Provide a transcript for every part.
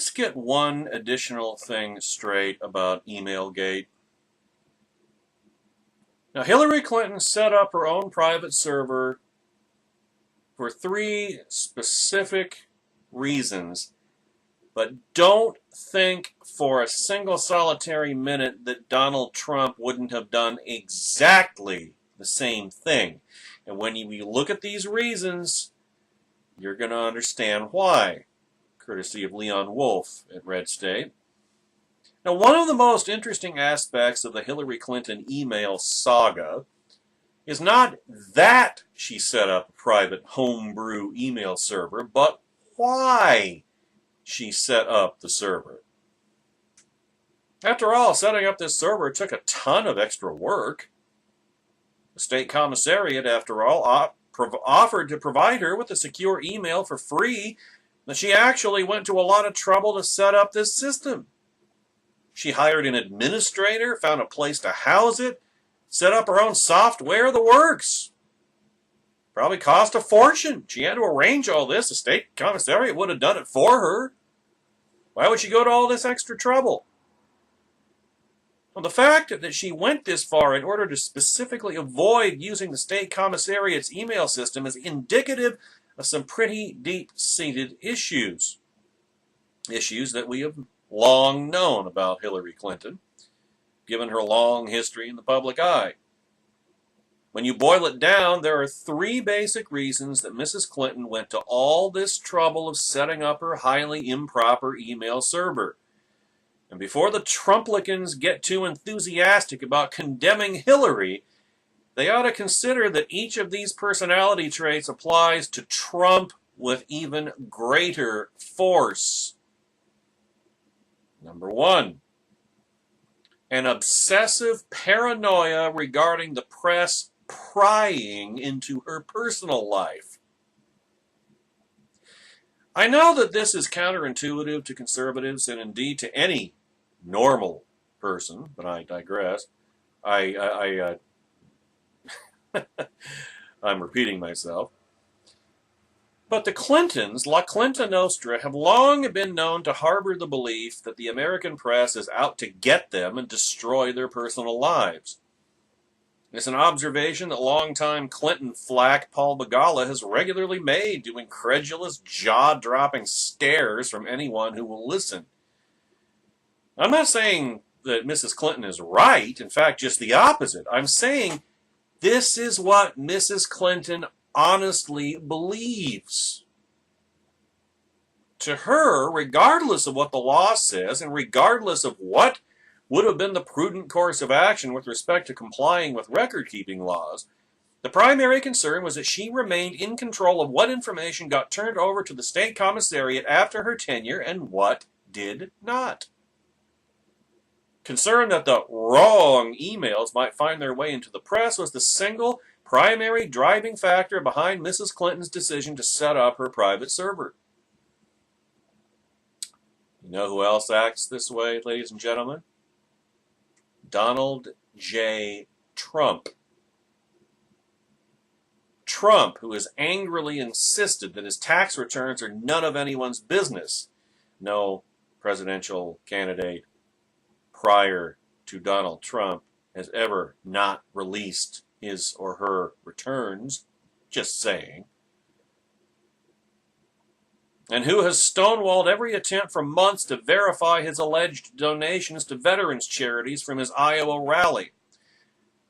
let's get one additional thing straight about Emailgate. Now, Hillary Clinton set up her own private server for 3 specific reasons, but don't think for a single solitary minute that Donald Trump wouldn't have done exactly the same thing. And when you look at these reasons, you're going to understand why, courtesy of Leon Wolf at Red State. Now, one of the most interesting aspects of the Hillary Clinton email saga is not that she set up a private homebrew email server, but why she set up the server. After all, setting up this server took a ton of extra work. The state commissariat, after all, offered to provide her with a secure email for free, but she actually went to a lot of trouble to set up this system. She hired an administrator, found a place to house it, set up her own software, the works. Probably cost a fortune. She had to arrange all this. The state commissariat would have done it for her. Why would she go to all this extra trouble? Well, the fact that she went this far in order to specifically avoid using the state commissariat's email system is indicative of some pretty deep-seated issues. Issues that we have long known about Hillary Clinton, given her long history in the public eye. When you boil it down, there are 3 basic reasons that Mrs. Clinton went to all this trouble of setting up her highly improper email server. And before the Trumplicans get too enthusiastic about condemning Hillary, they ought to consider that each of these personality traits applies to Trump with even greater force. Number 1, an obsessive paranoia regarding the press prying into her personal life. I know that this is counterintuitive to conservatives and indeed to any normal person, but I digress. I'm repeating myself. But the Clintons, La Clinta Nostra, have long been known to harbor the belief that the American press is out to get them and destroy their personal lives. It's an observation that longtime Clinton flack Paul Begala has regularly made to incredulous, jaw-dropping stares from anyone who will listen. I'm not saying that Mrs. Clinton is right, in fact, just the opposite. I'm saying this is what Mrs. Clinton honestly believes. To her, regardless of what the law says, and regardless of what would have been the prudent course of action with respect to complying with record-keeping laws, the primary concern was that she remained in control of what information got turned over to the state commissariat after her tenure and what did not. Concern that the wrong emails might find their way into the press was the single primary driving factor behind Mrs. Clinton's decision to set up her private server. You know who else acts this way, ladies and gentlemen? Donald J. Trump. Trump, who has angrily insisted that his tax returns are none of anyone's business. No presidential candidate prior to Donald Trump has ever not released his or her returns. Just saying. And who has stonewalled every attempt for months to verify his alleged donations to veterans charities from his Iowa rally.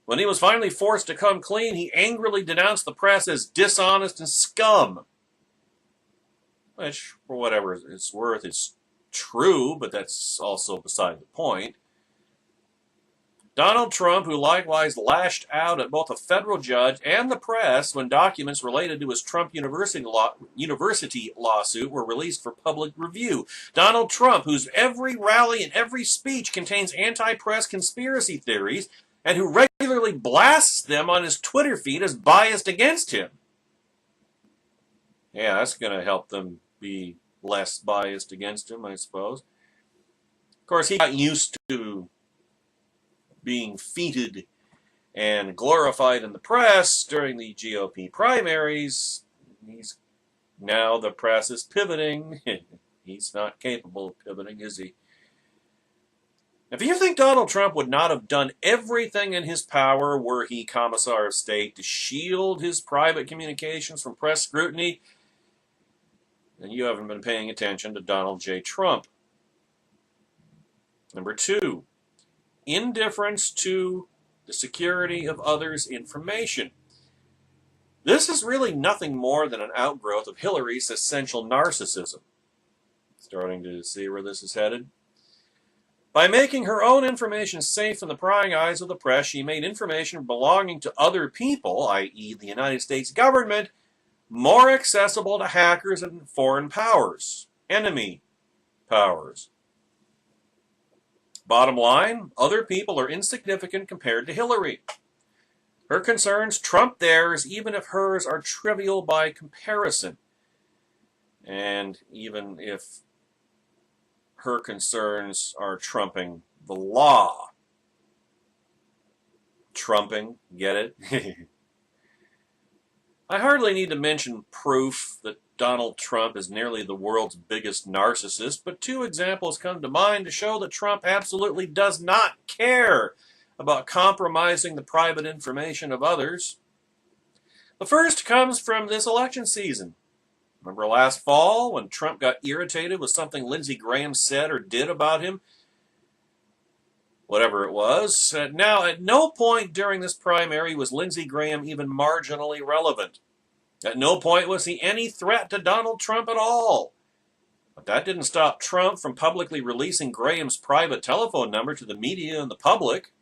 When he was finally forced to come clean, he angrily denounced the press as dishonest and scum. Which, for whatever it's worth, is true, but that's also beside the point. Donald Trump, who likewise lashed out at both a federal judge and the press when documents related to his Trump University lawsuit were released for public review. Donald Trump, whose every rally and every speech contains anti-press conspiracy theories, and who regularly blasts them on his Twitter feed as biased against him. Yeah, that's going to help them be less biased against him, I suppose. Of course, he got used to being feted and glorified in the press during the GOP primaries. Now the press is pivoting. He's not capable of pivoting, is he? If you think Donald Trump would not have done everything in his power were he Commissar of State to shield his private communications from press scrutiny, then you haven't been paying attention to Donald J. Trump. Number 2, indifference to the security of others' information. This is really nothing more than an outgrowth of Hillary's essential narcissism. Starting to see where this is headed. By making her own information safe from the prying eyes of the press, she made information belonging to other people, i.e. the United States government, more accessible to hackers and foreign powers, enemy powers. Bottom line, other people are insignificant compared to Hillary. Her concerns trump theirs, even if hers are trivial by comparison. And even if her concerns are trumping the law. Trumping, get it? I hardly need to mention proof that Donald Trump is nearly the world's biggest narcissist, but 2 examples come to mind to show that Trump absolutely does not care about compromising the private information of others. The first comes from this election season. Remember last fall when Trump got irritated with something Lindsey Graham said or did about him? Whatever it was. Now, at no point during this primary was Lindsey Graham even marginally relevant. At no point was he any threat to Donald Trump at all. But that didn't stop Trump from publicly releasing Graham's private telephone number to the media and the public.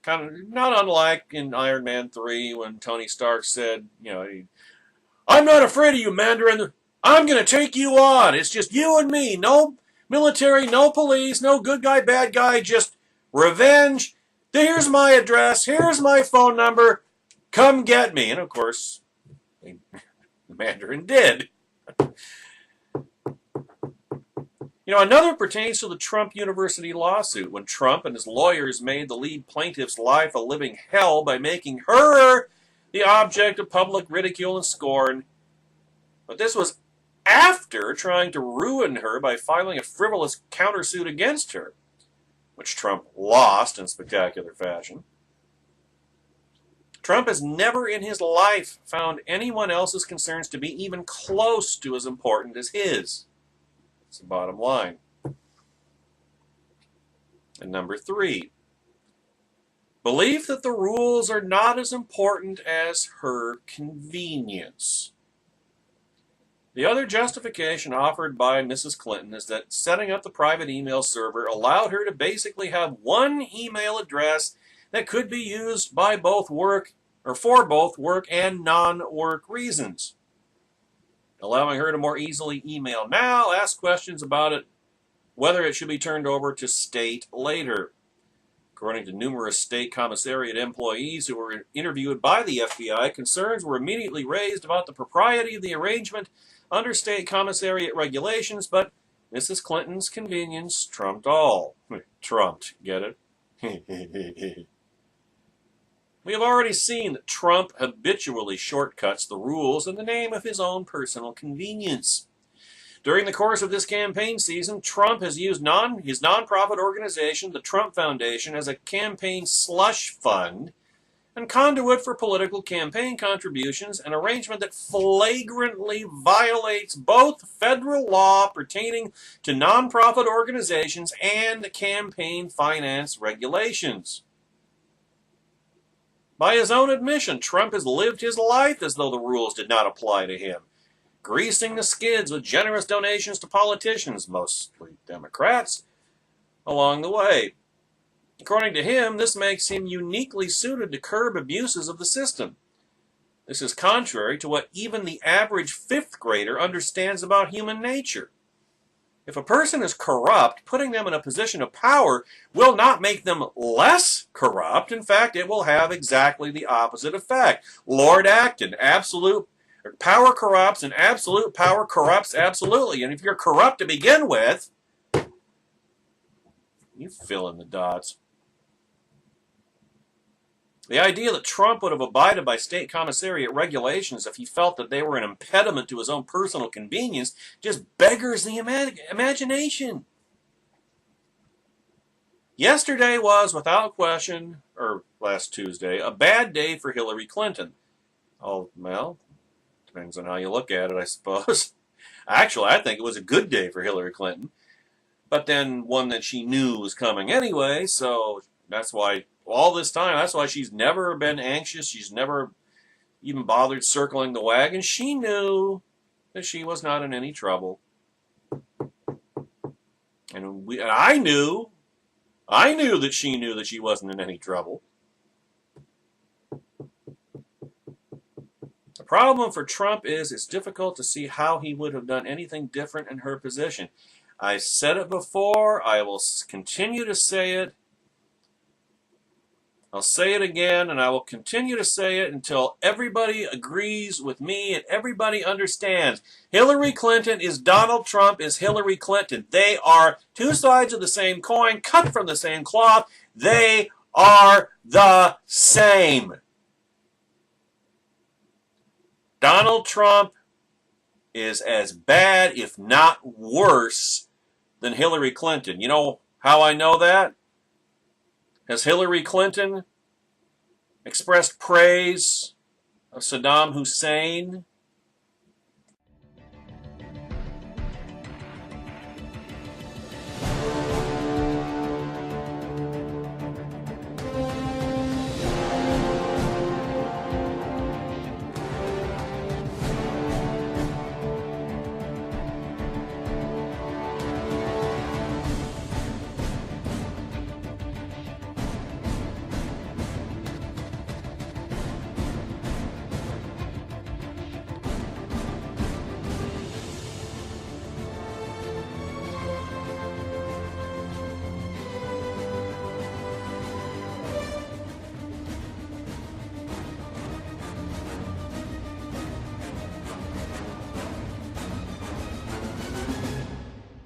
Kind of not unlike in Iron Man 3 when Tony Stark said, I'm not afraid of you, Mandarin. I'm going to take you on. It's just you and me. No military, no police, no good guy, bad guy, just revenge. Here's my address. Here's my phone number. Come get me. And of course, the Mandarin did. Another pertains to the Trump University lawsuit, when Trump and his lawyers made the lead plaintiff's life a living hell by making her the object of public ridicule and scorn. But this was after trying to ruin her by filing a frivolous countersuit against her, which Trump lost in spectacular fashion. Trump has never in his life found anyone else's concerns to be even close to as important as his. That's the bottom line. And number 3, belief that the rules are not as important as her convenience. The other justification offered by Mrs. Clinton is that setting up the private email server allowed her to basically have one email address that could be used by both work or for both work and non-work reasons, allowing her to more easily email now, ask questions about it, whether it should be turned over to state later. According to numerous state commissariat employees who were interviewed by the FBI, concerns were immediately raised about the propriety of the arrangement under state commissariat regulations, but Mrs. Clinton's convenience trumped all. Trumped, get it? We have already seen that Trump habitually shortcuts the rules in the name of his own personal convenience. During the course of this campaign season, Trump has used his nonprofit organization, the Trump Foundation, as a campaign slush fund and conduit for political campaign contributions, an arrangement that flagrantly violates both federal law pertaining to nonprofit organizations and campaign finance regulations. By his own admission, Trump has lived his life as though the rules did not apply to him, greasing the skids with generous donations to politicians, mostly Democrats, along the way. According to him, this makes him uniquely suited to curb abuses of the system. This is contrary to what even the average 5th grader understands about human nature. If a person is corrupt, putting them in a position of power will not make them less corrupt. In fact, it will have exactly the opposite effect. Lord Acton, absolute power corrupts and absolute power corrupts absolutely. And if you're corrupt to begin with, you fill in the dots. The idea that Trump would have abided by state commissariat regulations if he felt that they were an impediment to his own personal convenience just beggars the imagination. Yesterday was, without question, or last Tuesday, a bad day for Hillary Clinton. Oh, well, depends on how you look at it, I suppose. Actually, I think it was a good day for Hillary Clinton, but then one that she knew was coming anyway, so that's why all this time, that's why she's never been anxious. She's never even bothered circling the wagon. She knew that she was not in any trouble. And I knew that she knew that she wasn't in any trouble. The problem for Trump is it's difficult to see how he would have done anything different in her position. I said it before. I will continue to say it. I'll say it again, and I will continue to say it until everybody agrees with me and everybody understands. Hillary Clinton is Donald Trump is Hillary Clinton. They are two sides of the same coin, cut from the same cloth. They are the same. Donald Trump is as bad, if not worse, than Hillary Clinton. You know how I know that? Has Hillary Clinton expressed praise of Saddam Hussein